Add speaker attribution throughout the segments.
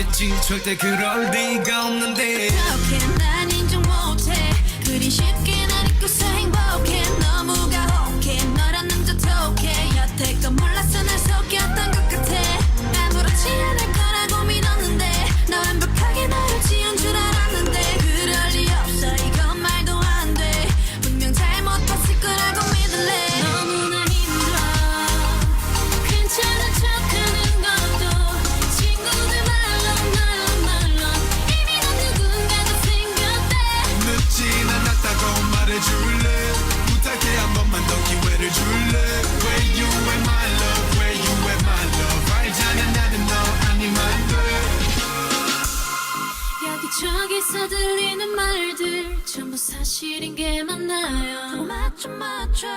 Speaker 1: 없겠지 절대 그럴 리가 없는데
Speaker 2: 어떻게 난 인정 못해 그리 쉽게 날 잊고서 행복해 너무 가혹해 너란 남자 톡해 여태껏 몰랐어 날 속였던 것 같아 아무렇지 않을 거라고 믿었는데 나 완벽하게 나를 지운 줄 알았는데 그럴 리 없어 이건 말도 안 돼 분명 잘못 봤을 거라고 믿을래 너무나 힘들어 괜찮은 척하는 것도 친구들 말로 이미 넌 누군가가 생겼대
Speaker 1: 늦진 않았다고 말해줄래 부탁해 한 번만 더 기회를 줄래 Where you at my love Where you at my love 알잖아 나는 너 아니면 돼
Speaker 2: 여기저기서 들리는 말들 전부 사실인 게 맞나요 맞죠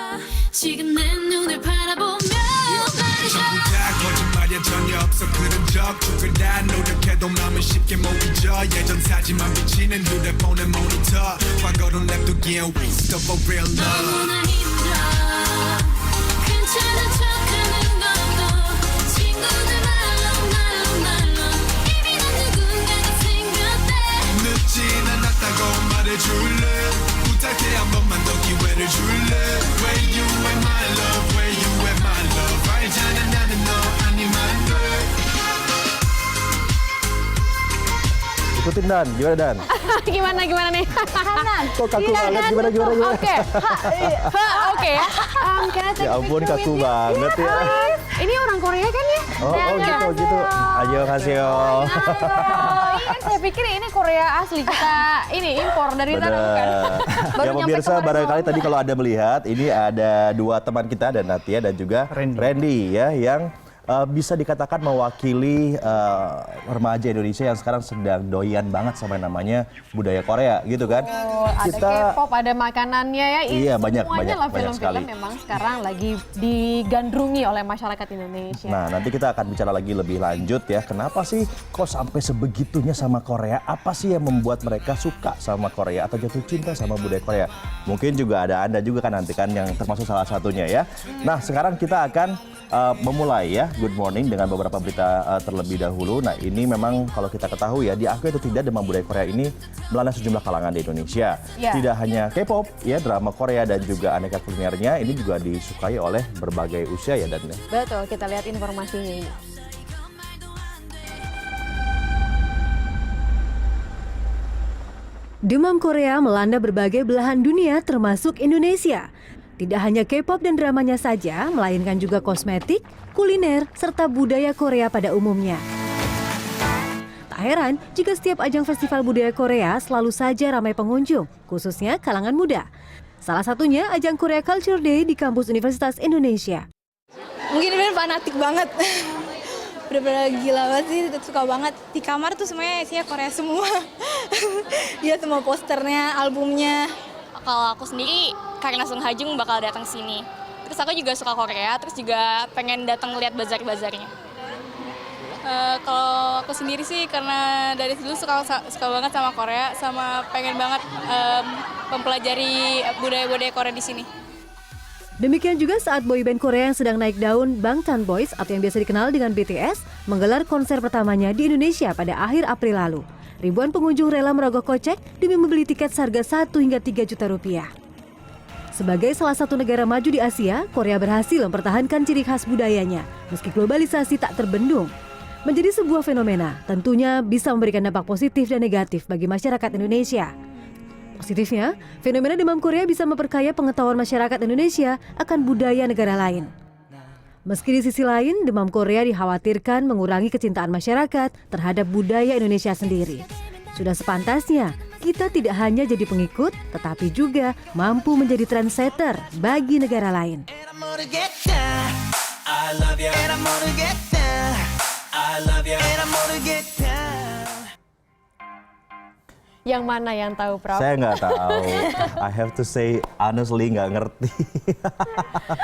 Speaker 2: 지금 내 눈을 바라보면 말이죠
Speaker 1: 다 거짓말이야 전혀 없어 그런 적 죽을 다 노력해도 마음은 쉽게 못 잊어 예전 사진만 비치는 휴대폰의 모니터 과거로 냅두기엔 waste of a real love
Speaker 2: 너무나 힘들어 괜찮은 척하는 것도 친구들 말로 이미 넌 누군가가 생겼대
Speaker 1: 늦진 않았다고 말해줄래 부탁해 한 번만 더 기회를 줄래 Where you at my love Where you at my love 알잖아 나는 너 아니면 돼
Speaker 3: Ikutin Dan, gimana Dan?
Speaker 4: Gimana nih?
Speaker 5: Kanan.
Speaker 3: Kok kaku banget, gimana?
Speaker 4: Oke. Oke ya. Can I take
Speaker 3: Ya
Speaker 4: a
Speaker 3: ampun
Speaker 4: picture
Speaker 3: kaku
Speaker 4: with you?
Speaker 3: banget ya.
Speaker 4: Ini orang Korea kan ya?
Speaker 3: Oh gitu. Ayo kasih
Speaker 4: Oh, iya kan saya pikir ini Korea asli kita ini impor dari sana bukan.
Speaker 3: Ya pemirsa, barangkali tadi kalau Anda melihat, ini ada dua teman kita, ada Natia dan juga Randy ya, yang bisa dikatakan mewakili remaja Indonesia yang sekarang sedang doyan banget sama yang namanya budaya Korea gitu kan.
Speaker 4: Oh, ada K-pop, ada makanannya ya. Ini
Speaker 3: Iya,
Speaker 4: semuanya lah
Speaker 3: banyak sekali.
Speaker 4: film-film memang sekarang lagi digandrungi oleh masyarakat Indonesia.
Speaker 3: Nah, nanti kita akan bicara lagi lebih lanjut ya. Kenapa sih kok sampai sebegitunya sama Korea? Apa sih yang membuat mereka suka sama Korea atau jatuh cinta sama budaya Korea? Mungkin juga ada Anda juga kan nanti kan yang termasuk salah satunya ya. Nah, sekarang kita akan memulai ya Good Morning dengan beberapa berita terlebih dahulu. Nah, ini memang kalau kita ketahui ya, diakui atau tidak demam budaya Korea ini melanda sejumlah kalangan di Indonesia.
Speaker 4: Ya.
Speaker 3: Tidak hanya K-pop ya, drama Korea dan juga aneka kulinernya ini juga disukai oleh berbagai usia ya Dan.
Speaker 4: Betul, kita lihat informasinya.
Speaker 5: Demam Korea melanda berbagai belahan dunia termasuk Indonesia. Tidak hanya K-pop dan dramanya saja, melainkan juga kosmetik, kuliner, serta budaya Korea pada umumnya. Tak heran jika setiap ajang festival budaya Korea selalu saja ramai pengunjung, khususnya kalangan muda. Salah satunya ajang Korea Culture Day di kampus Universitas Indonesia.
Speaker 6: Mungkin bener fanatik banget. Bener-bener gila banget sih, suka banget. Di kamar tuh semuanya isinya Korea semua. Dia semua posternya, albumnya.
Speaker 7: Kalau aku sendiri karena Sung Ha Jung bakal datang sini. Terus aku juga suka Korea, terus juga pengen datang lihat bazar-bazarnya. Kalau aku sendiri sih karena dari dulu suka banget sama Korea, sama pengen banget mempelajari budaya-budaya Korea di sini.
Speaker 5: Demikian juga saat boyband Korea yang sedang naik daun, Bangtan Boys atau yang biasa dikenal dengan BTS, menggelar konser pertamanya di Indonesia pada akhir April lalu. Ribuan pengunjung rela merogoh kocek demi membeli tiket seharga 1 hingga 3 juta rupiah. Sebagai salah satu negara maju di Asia, Korea berhasil mempertahankan ciri khas budayanya, meski globalisasi tak terbendung. Menjadi sebuah fenomena, tentunya bisa memberikan dampak positif dan negatif bagi masyarakat Indonesia. Positifnya, fenomena demam Korea bisa memperkaya pengetahuan masyarakat Indonesia akan budaya negara lain. Meski di sisi lain, demam Korea dikhawatirkan mengurangi kecintaan masyarakat terhadap budaya Indonesia sendiri. Sudah sepantasnya, kita tidak hanya jadi pengikut, tetapi juga mampu menjadi trendsetter bagi negara lain.
Speaker 4: Yang mana yang tahu, Prof?
Speaker 3: Saya nggak tahu. I have to say honestly nggak ngerti.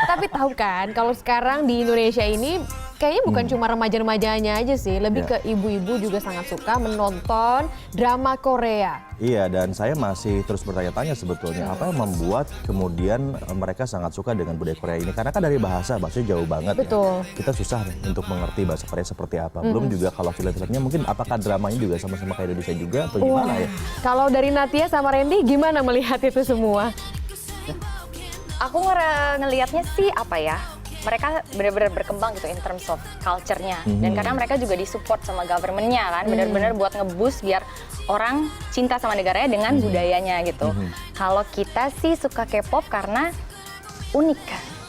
Speaker 4: Tapi tahu kan, kalau sekarang di Indonesia ini kayaknya bukan cuma remaja-remajanya aja sih, lebih ke ibu-ibu juga sangat suka menonton drama Korea.
Speaker 3: Iya, dan saya masih terus bertanya-tanya sebetulnya apa yang membuat kemudian mereka sangat suka dengan budaya Korea ini. Karena kan dari bahasanya jauh banget.
Speaker 4: Betul.
Speaker 3: Ya. Kita susah nih untuk mengerti bahasa Korea seperti apa. Belum juga kalau film-filmnya mungkin apakah dramanya juga sama-sama kayak Indonesia juga atau gimana ya?
Speaker 4: Kalau dari Natia sama Randy gimana melihat itu semua?
Speaker 8: Aku ngelihatnya sih apa ya, mereka benar-benar berkembang gitu in terms of culture-nya. Dan karena mereka juga disupport sama government-nya kan, benar-benar buat nge-boost biar orang cinta sama negaranya dengan budayanya gitu. Kalau kita sih suka K-pop karena unik.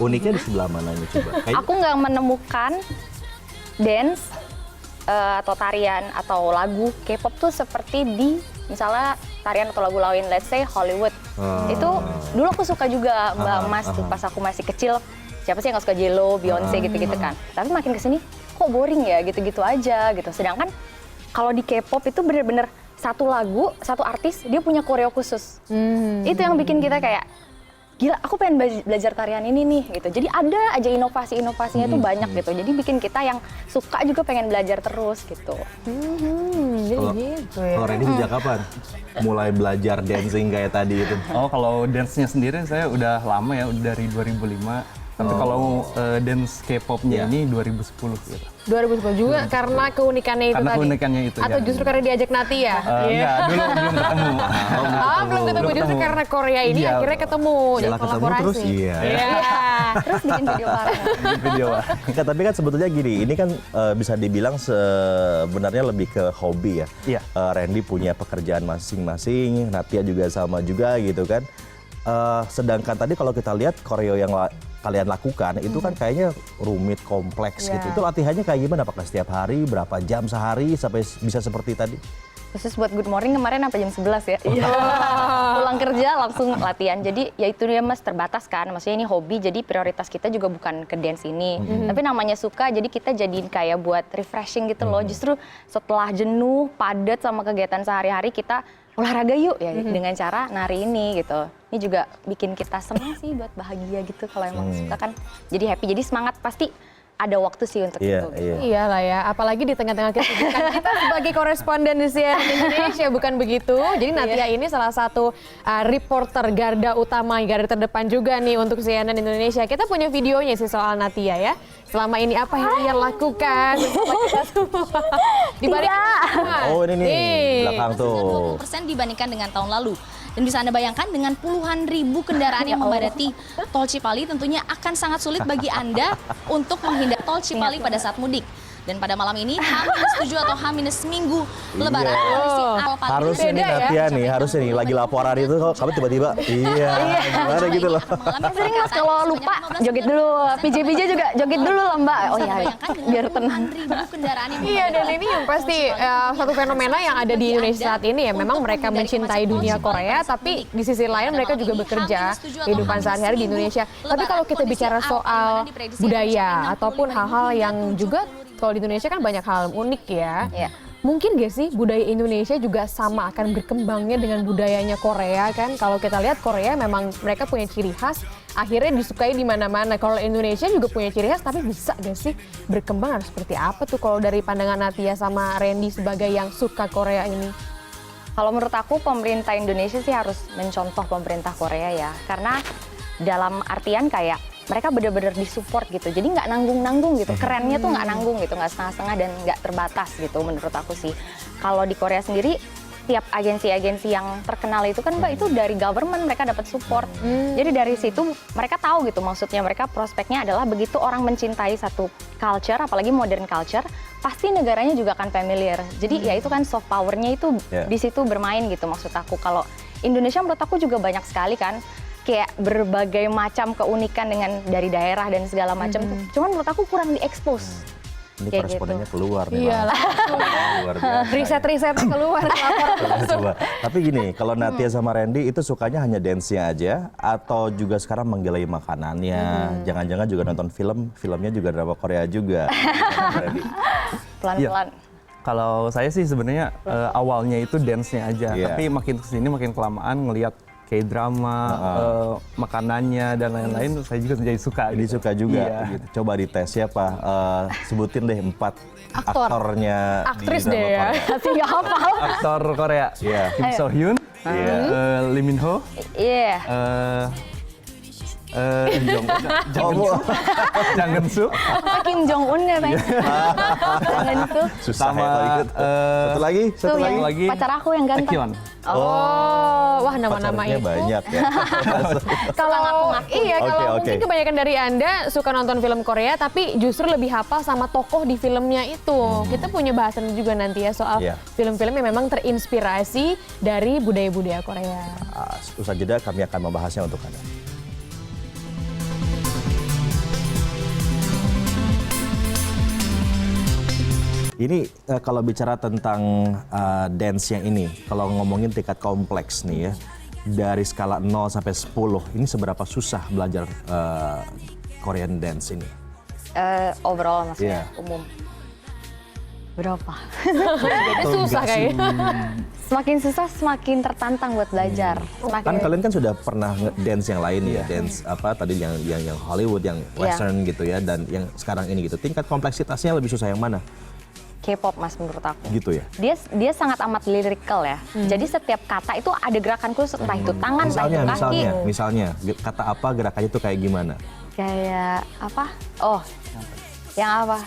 Speaker 3: Uniknya di sebelah mananya coba?
Speaker 8: Aku nggak menemukan dance atau tarian atau lagu K-pop tuh seperti di misalnya tarian atau lagu lain, let's say Hollywood. Itu dulu aku suka juga Mbak Mas tuh pas aku masih kecil. Siapa sih yang gak suka J.Lo, Beyonce gitu-gitu kan. Tapi makin kesini kok boring ya gitu-gitu aja gitu. Sedangkan kalau di K-pop itu bener-bener satu lagu, satu artis dia punya koreo khusus. Itu yang bikin kita kayak gila, aku pengen belajar tarian ini nih gitu. Jadi ada aja inovasi-inovasinya tuh banyak gitu. Jadi bikin kita yang suka juga pengen belajar terus gitu.
Speaker 4: Jadi gitu ya.
Speaker 3: Kalau Randy sejak kapan mulai belajar dancing kayak tadi itu?
Speaker 9: Oh, kalau dance-nya sendiri saya udah lama ya, udah dari 2005. Tapi kalau dance K-pop-nya ini 2010 gitu.
Speaker 4: 2010 juga karena keunikannya itu
Speaker 9: Karena
Speaker 4: tadi?
Speaker 9: keunikannya itu,
Speaker 4: Atau
Speaker 9: ya.
Speaker 4: justru karena diajak Natia?
Speaker 9: Enggak, dulu belum ketemu.
Speaker 4: Belum ketemu, justru karena Korea ini
Speaker 9: Iya.
Speaker 4: akhirnya ketemu, jadi
Speaker 3: Setelah ketemu
Speaker 4: kolaborasi.
Speaker 3: terus iya.
Speaker 8: Terus bikin video bareng.
Speaker 9: Video.
Speaker 3: Enggak, tapi kan sebetulnya gini, ini kan bisa dibilang sebenarnya lebih ke hobi ya.
Speaker 9: Iya.
Speaker 3: Randy punya pekerjaan masing-masing, Natia juga sama juga gitu kan. Sedangkan tadi kalau kita lihat koreo yang kalian lakukan itu kan kayaknya rumit, kompleks gitu. Itu latihannya kayak gimana? Apakah setiap hari, berapa jam sehari sampai bisa seperti tadi?
Speaker 8: Khusus buat Good Morning kemarin sampai jam 11 ya. Pulang kerja langsung latihan. Jadi ya itu dia Mas, terbatas kan. Maksudnya ini hobi, jadi prioritas kita juga bukan ke dance ini. Tapi namanya suka, jadi kita jadiin kayak buat refreshing gitu loh. Justru setelah jenuh, padat sama kegiatan sehari-hari, kita olahraga yuk ya dengan cara nari ini gitu. Ini juga bikin kita senang sih, buat bahagia gitu kalau emang suka kan. Jadi happy, jadi semangat, pasti ada waktu sih untuk itu. Gitu.
Speaker 4: Iyalah ya, apalagi di tengah-tengah kesibukan kita sebagai koresponden di CNN Indonesia, bukan begitu? Jadi Natia ini salah satu reporter garda utama, garda terdepan juga nih untuk CNN Indonesia. Kita punya videonya sih soal Natia ya. Selama ini apa yang ia lakukan? Di balik
Speaker 3: Oh ini nih, belakang tuh.
Speaker 10: 20% dibandingkan dengan tahun lalu. Dan bisa Anda bayangkan dengan puluhan ribu kendaraan yang memadati Tol Cipali, tentunya akan sangat sulit bagi Anda untuk menghindari Tol Cipali pada saat mudik. Dan pada malam ini H-7 atau H- seminggu Lebaran kondisi arus paling
Speaker 3: Harusnya nih Natia nih, harusnya nih lagi laporan itu kok kamu tiba-tiba gimana gitu loh.
Speaker 8: Sering Mas kalau lupa joget dulu, PJ juga joget dulu lah Mbak. Oh iya, biar tenang.
Speaker 4: Iya, dan ini yang pasti satu fenomena yang ada di Indonesia saat ini ya, memang mereka mencintai dunia Korea, tapi di sisi lain mereka juga bekerja kehidupan sehari-hari di Indonesia. Tapi kalau kita bicara soal budaya ataupun hal-hal yang juga kalau di Indonesia kan banyak hal unik ya. Mungkin gak sih budaya Indonesia juga sama akan berkembangnya dengan budayanya Korea kan? Kalau kita lihat Korea memang mereka punya ciri khas, akhirnya disukai di mana-mana. Kalau Indonesia juga punya ciri khas, tapi bisa gak sih berkembang harus seperti apa tuh kalau dari pandangan Natia sama Randy sebagai yang suka Korea ini?
Speaker 8: Kalau menurut aku pemerintah Indonesia sih harus mencontoh pemerintah Korea ya. Karena dalam artian kayak mereka benar-benar disupport gitu, jadi nggak nanggung-nanggung gitu, kerennya tuh nggak nanggung gitu, nggak setengah-setengah dan nggak terbatas gitu menurut aku sih. Kalau di Korea sendiri, tiap agensi-agensi yang terkenal itu kan Mbak, itu dari government mereka dapat support. Jadi dari situ mereka tahu gitu, maksudnya mereka prospeknya adalah begitu orang mencintai satu culture, apalagi modern culture, pasti negaranya juga akan familiar. Jadi ya itu kan soft power-nya itu di situ bermain gitu maksud aku. Kalau Indonesia menurut aku juga banyak sekali kan, kayak berbagai macam keunikan dengan dari daerah dan segala macam tuh. Cuman menurut aku kurang diekspos.
Speaker 3: Ini korespondennya keluar nih.
Speaker 4: Iyalah.
Speaker 3: Luar biasa.
Speaker 4: Riset-riset keluar.
Speaker 3: Coba. Tapi gini, kalau Natia sama Randy itu sukanya hanya dance-nya aja atau juga sekarang menggilai makanannya? Jangan-jangan juga nonton filmnya juga drama Korea juga.
Speaker 8: Pelan-pelan.
Speaker 9: Kalau saya sih sebenarnya awalnya itu dance-nya aja, tapi makin kesini makin kelamaan ngelihat K-drama, makanannya dan lain-lain, saya juga jadi suka.
Speaker 3: Jadi
Speaker 9: gitu.
Speaker 3: suka juga.
Speaker 9: Iya.
Speaker 3: Gitu. Coba dites siapa? Sebutin deh 4 aktornya.
Speaker 4: Aktris
Speaker 3: di drama
Speaker 4: deh ya.
Speaker 3: Korea.
Speaker 8: Tapi nggak hafal.
Speaker 9: Aktor Korea,
Speaker 3: Iya.
Speaker 9: Kim So Hyun,
Speaker 3: Iya.
Speaker 9: Lee Min Ho,
Speaker 8: Iya.
Speaker 9: Jang Eun Suk,
Speaker 8: Kim Jong Un katanya. Jangan itu.
Speaker 3: Susah
Speaker 9: sama
Speaker 3: ya kalau ikut. Satu lagi, satu
Speaker 8: Tuh yang
Speaker 3: lagi.
Speaker 8: pacar aku yang ganteng.
Speaker 9: Taekyon.
Speaker 4: Oh, wah nama-nama
Speaker 3: Pacarnya
Speaker 4: itu.
Speaker 3: banyak ya.
Speaker 4: Kalau iya,
Speaker 3: Oke,
Speaker 4: kalau
Speaker 3: oke.
Speaker 4: mungkin kebanyakan dari Anda suka nonton film Korea tapi justru lebih hafal sama tokoh di filmnya itu. Kita punya bahasan juga nanti ya soal
Speaker 3: Iya.
Speaker 4: film-film yang memang terinspirasi dari budaya-budaya Korea.
Speaker 3: Usai jeda kami akan membahasnya untuk Anda. Ini kalau bicara tentang dance yang ini, kalau ngomongin tingkat kompleks nih ya, dari skala 0 sampai 10, ini seberapa susah belajar Korean dance ini?
Speaker 8: Overall maksudnya
Speaker 3: Iya.
Speaker 8: umum. Berapa?
Speaker 4: Jadi susah kayaknya.
Speaker 8: Semakin susah semakin tertantang buat belajar.
Speaker 3: Kan
Speaker 8: Semakin
Speaker 3: kalian kan sudah pernah dance yang lain ya, dance apa tadi yang Hollywood, yang Western gitu ya, dan yang sekarang ini gitu. Tingkat kompleksitasnya lebih susah yang mana?
Speaker 8: K-pop mas menurut aku.
Speaker 3: Gitu ya.
Speaker 8: Dia sangat amat lirikal ya. Jadi setiap kata itu ada gerakan khusus, entah itu tangan, entah itu kaki.
Speaker 3: Misalnya, kata apa gerakannya itu kayak gimana?
Speaker 8: Kayak apa? Oh, yang apa?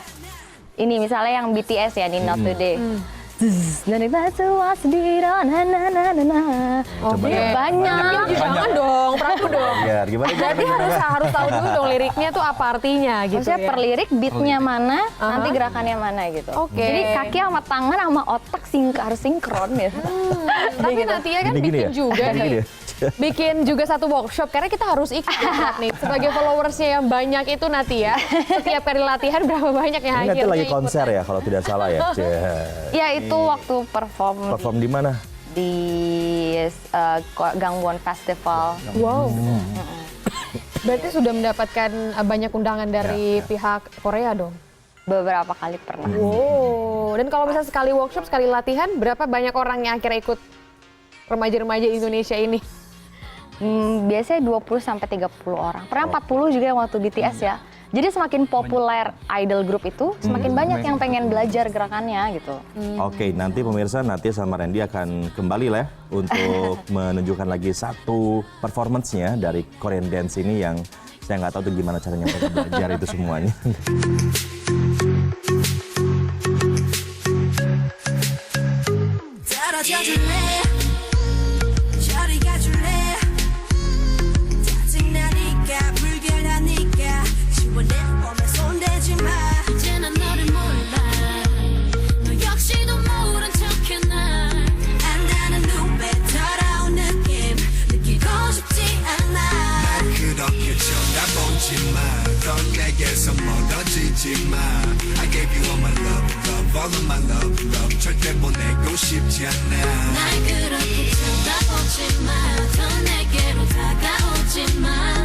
Speaker 8: Ini misalnya yang BTS ya, Not Today. Dan itu was
Speaker 3: Coba
Speaker 8: Dia
Speaker 3: ya.
Speaker 8: banyak.
Speaker 4: Jangan dong, Prabu dong.
Speaker 3: Ya, gimana?
Speaker 4: Berarti harus tahu dulu dong liriknya tuh apa artinya gitu
Speaker 8: Maksudnya
Speaker 4: ya.
Speaker 8: per lirik beatnya mana, nanti gerakannya mana gitu.
Speaker 4: Oke.
Speaker 8: Jadi kaki sama tangan sama otak harus sinkron ya.
Speaker 4: Tapi nanti ya kan
Speaker 3: Gini-gini
Speaker 4: bikin
Speaker 3: ya?
Speaker 4: juga
Speaker 3: Gini-gini
Speaker 4: nih.
Speaker 3: ya?
Speaker 4: Bikin juga satu workshop karena kita harus ikut nih sebagai followersnya yang banyak itu nanti ya. Setiap kali latihan berapa banyak yang
Speaker 3: Ini nanti
Speaker 4: akhirnya
Speaker 3: lagi
Speaker 4: ikut.
Speaker 3: konser ya kalau tidak salah ya.
Speaker 8: Ya itu waktu perform
Speaker 3: Perform di mana?
Speaker 8: di Gangwon Festival.
Speaker 4: Wow. Berarti sudah mendapatkan banyak undangan dari pihak Korea dong.
Speaker 8: Beberapa kali pernah.
Speaker 4: Wow. Dan kalau misalnya sekali workshop, sekali latihan, berapa banyak orang yang akhirnya ikut remaja-remaja Indonesia ini?
Speaker 8: Biasanya 20 sampai 30 orang. Pernah 40 juga yang waktu BTS ya. Jadi semakin populer idol group itu, semakin banyak yang pengen belajar gerakannya gitu.
Speaker 3: Oke, nanti pemirsa Natia sama Randy akan kembali lah ya untuk menunjukkan lagi satu performance-nya dari Korean dance ini yang saya nggak tahu tuh gimana caranya mereka belajar itu semuanya.
Speaker 1: I gave you all my love, all of my love. 절대 보내고 싶지 않아.
Speaker 2: 날 그렇게 쳐다보지 마. 더 내게로 다가오지 마.